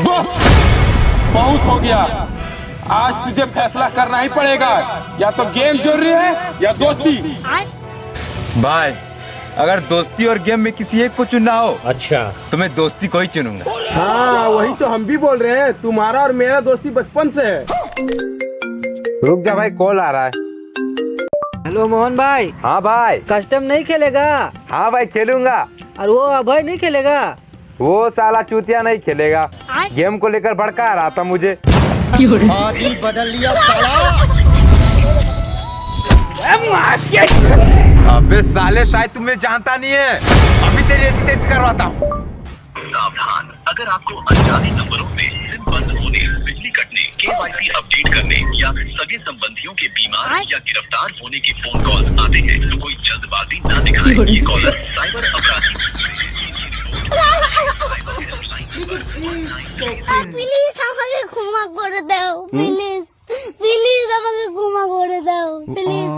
बस बहुत हो गया। आज तुझे फैसला करना ही पड़ेगा, या तो गेम जरूरी है या दोस्ती। भाई अगर दोस्ती और गेम में किसी एक को चुनना हो, अच्छा, तो मैं दोस्ती को ही चुनूंगा। हाँ वही तो हम भी बोल रहे हैं, तुम्हारा और मेरा दोस्ती बचपन से है। रुक जा भाई, कॉल आ रहा है। हेलो मोहन भाई। हाँ भाई। कस्टम नहीं खेलेगा? हाँ भाई खेलूंगा। और वो अभय नहीं खेलेगा? वो साला चूतिया नहीं खेलेगा, गेम को लेकर भड़का रहा था मुझे। पार्टी बदल लिया साला। अबे साले शायद तुम्हें जानता नहीं है, अभी तेरी ऐसी तेज करवाता हूँ। सावधान, अगर आपको अनजाने नंबरों में सिम बंद होने, बिजली कटने, KYC अपडेट करने या सगे संबंधियों के बीमार या गिरफ्तार होने के फोन कॉल आते हैं तो कोई जल्दबाजी न दिखाएं। ये कॉलर साइबर अपराधी। প্লিজ আমাকে ক্ষমা করে দাও, প্লিজ প্লিজ আমাকে ক্ষমা করে দাও, প্লিজ।